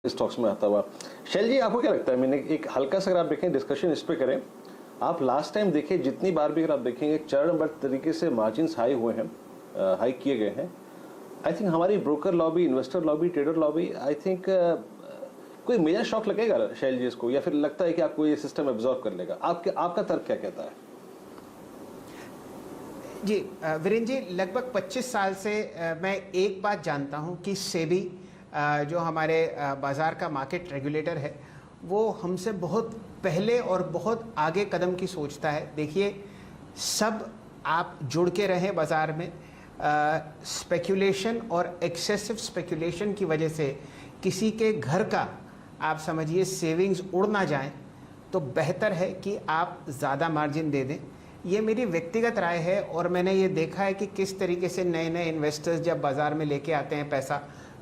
Stocks में आता हुआ। शैल जी, आपको क्या लगता है, मैंने एक हल्का सा अगर आप देखें डिस्कशन इस पे करें, आप लास्ट टाइम देखें जितनी बार भी अगर आप देखेंगे चरणबद्ध तरीके से मार्जिन हाई हुए हैं, हाई किए गए हैं। आई थिंक हमारी broker lobby, investor lobby, trader lobby, I think कोई मेजर शॉक लगेगा शैल जी इसको, या फिर लगता है कि आपको ये सिस्टम एब्जॉर्ब कर लेगा? आपका तर्क क्या कहता है? जी वीरेंद्र जी, लगभग 25 साल से मैं एक बात जानता हूं कि सेबी जो हमारे बाज़ार का मार्केट रेगुलेटर है, वो हमसे बहुत पहले और बहुत आगे कदम की सोचता है। देखिए, सब आप जुड़ के रहें बाज़ार में, स्पेकुलेशन और एक्सेसिव स्पेकुलेशन की वजह से किसी के घर का आप समझिए सेविंग्स उड़ ना जाएं, तो बेहतर है कि आप ज़्यादा मार्जिन दे दें। ये मेरी व्यक्तिगत राय है और मैंने ये देखा है कि किस तरीके से नए नए इन्वेस्टर्स जब बाज़ार में लेके आते हैं पैसा,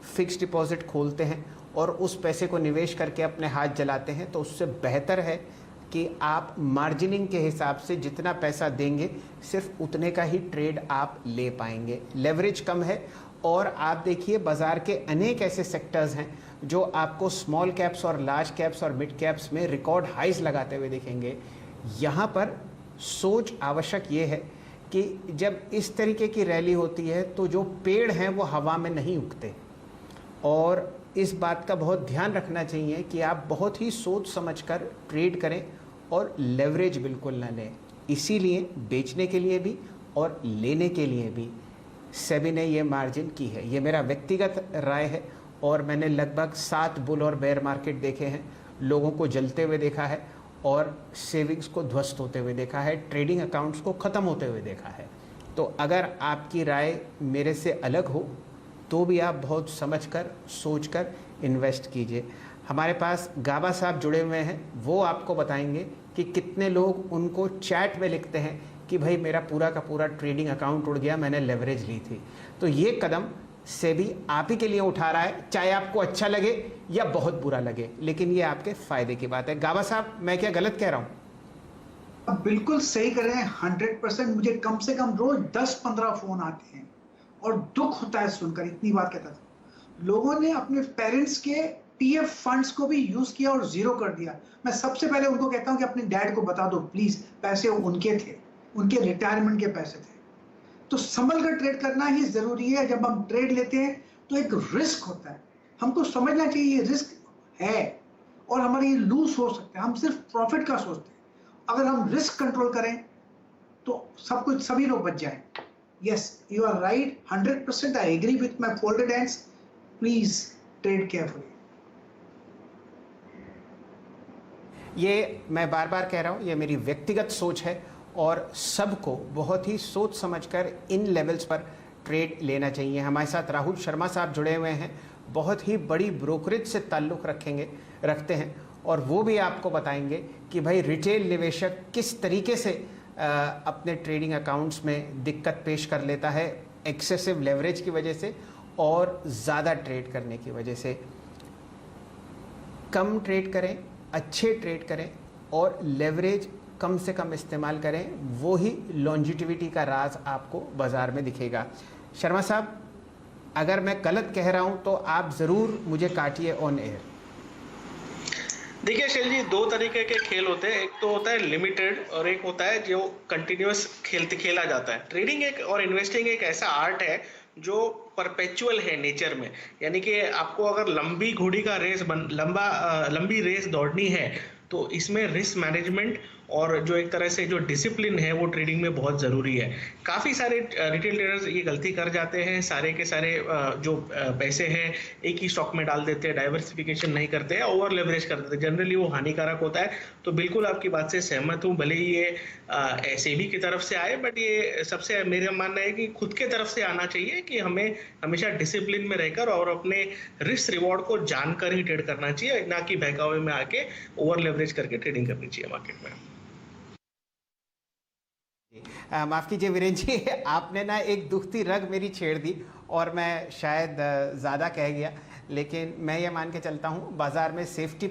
फिक्स्ड डिपॉजिट खोलते हैं और उस पैसे को निवेश करके अपने हाथ जलाते हैं, तो उससे बेहतर है कि आप मार्जिनिंग के हिसाब से जितना पैसा देंगे सिर्फ उतने का ही ट्रेड आप ले पाएंगे। लेवरेज कम है और आप देखिए बाज़ार के अनेक ऐसे सेक्टर्स हैं जो आपको स्मॉल कैप्स और लार्ज कैप्स और मिड कैप्स में रिकॉर्ड हाइज लगाते हुए दिखेंगे। यहाँ पर सोच आवश्यक ये है कि जब इस तरीके की रैली होती है तो जो पेड़ हैं वो हवा में नहीं उगते, और इस बात का बहुत ध्यान रखना चाहिए कि आप बहुत ही सोच समझकर ट्रेड करें और लेवरेज बिल्कुल ना लें। इसीलिए बेचने के लिए भी और लेने के लिए भी सेबी ने ये मार्जिन की है। ये मेरा व्यक्तिगत राय है और मैंने लगभग 7 बुल और बेयर मार्केट देखे हैं, लोगों को जलते हुए देखा है और सेविंग्स को ध्वस्त होते हुए देखा है, ट्रेडिंग अकाउंट्स को ख़त्म होते हुए देखा है। तो अगर आपकी राय मेरे से अलग हो तो भी आप बहुत समझकर सोचकर इन्वेस्ट कीजिए। हमारे पास गाबा साहब जुड़े हुए हैं, वो आपको बताएंगे कि कितने लोग उनको चैट में लिखते हैं कि भाई मेरा पूरा का पूरा ट्रेडिंग अकाउंट उड़ गया, मैंने लेवरेज ली थी। तो ये कदम सेबी आप ही के लिए उठा रहा है, चाहे आपको अच्छा लगे या बहुत बुरा लगे, लेकिन ये आपके फायदे की बात है। गाबा साहब, मैं क्या गलत कह रहा हूँ? अब बिल्कुल सही कर रहे हैं, 100%। मुझे कम से कम रोज 10-15 फोन आते हैं और दुख होता है सुनकर। इतनी बात कहता था, लोगों ने अपने पेरेंट्स के पीएफ फंड्स को भी यूज किया और जीरो कर दिया। मैं सबसे पहले उनको कहता हूं कि अपने डैड को बता दो प्लीज, पैसे उनके थे, उनके रिटायरमेंट के पैसे थे। तो संभल कर ट्रेड करना ही जरूरी है। जब हम ट्रेड लेते हैं तो एक रिस्क होता है, हमको समझना चाहिए ये रिस्क है और हमारे ये लूज हो सकते हैं। हम सिर्फ प्रॉफिट का सोचते हैं, अगर हम रिस्क कंट्रोल करें तो सब कुछ, सभी लोग बच जाए। Yes, you are right, 100% I agree with my folded hands. Please trade carefully. ये मैं बार बार कह रहा हूँ, ये मेरी व्यक्तिगत सोच है और सबको बहुत ही सोच समझकर इन लेवल्स पर ट्रेड लेना चाहिए। हमारे साथ राहुल शर्मा साहब जुड़े हुए हैं, बहुत ही बड़ी ब्रोकरेज से ताल्लुक़ रखते हैं और वो भी आपको बताएंगे कि भाई रिटेल निवेशक किस तरीके से अपने ट्रेडिंग अकाउंट्स में दिक्कत पेश कर लेता है एक्सेसिव लेवरेज की वजह से और ज़्यादा ट्रेड करने की वजह से। कम ट्रेड करें, अच्छे ट्रेड करें और लेवरेज कम से कम इस्तेमाल करें, वो ही लॉन्जिटिविटी का राज आपको बाज़ार में दिखेगा। शर्मा साहब, अगर मैं गलत कह रहा हूं तो आप ज़रूर मुझे काटिए ऑन एयर। देखिए शैल जी, 2 तरीके के खेल होते हैं, एक तो होता है लिमिटेड और एक होता है जो कंटिन्यूअस खेला जाता है। ट्रेडिंग एक और इन्वेस्टिंग एक ऐसा आर्ट है जो परपेचुअल है नेचर में, यानी कि आपको अगर लंबी घोड़ी का लंबी रेस दौड़नी है तो इसमें रिस्क मैनेजमेंट और जो एक तरह से जो डिसिप्लिन है वो ट्रेडिंग में बहुत ज़रूरी है। काफ़ी सारे रिटेल ट्रेडर्स ये गलती कर जाते हैं, सारे के सारे जो पैसे हैं एक ही स्टॉक में डाल देते हैं, डाइवर्सिफिकेशन नहीं करते हैं, ओवर लेवरेज कर देते हैं। जनरली वो हानिकारक होता है। तो बिल्कुल आपकी बात से सहमत हूँ, भले ही ये सेबी की तरफ से आए, बट ये सबसे मेरा मानना है कि खुद के तरफ से आना चाहिए कि हमें हमेशा डिसिप्लिन में रहकर और अपने रिस्क रिवॉर्ड को जानकर ही ट्रेड करना चाहिए, ना कि बहकावे में आके ओवर लेवरेज करके ट्रेडिंग करनी चाहिए मार्केट में। माफ़ कीजिए वीरेंद्र जी, आपने ना एक दुखती रग मेरी छेड़ दी और मैं शायद ज़्यादा कह गया, लेकिन मैं ये मान के चलता हूँ बाज़ार में सेफ्टी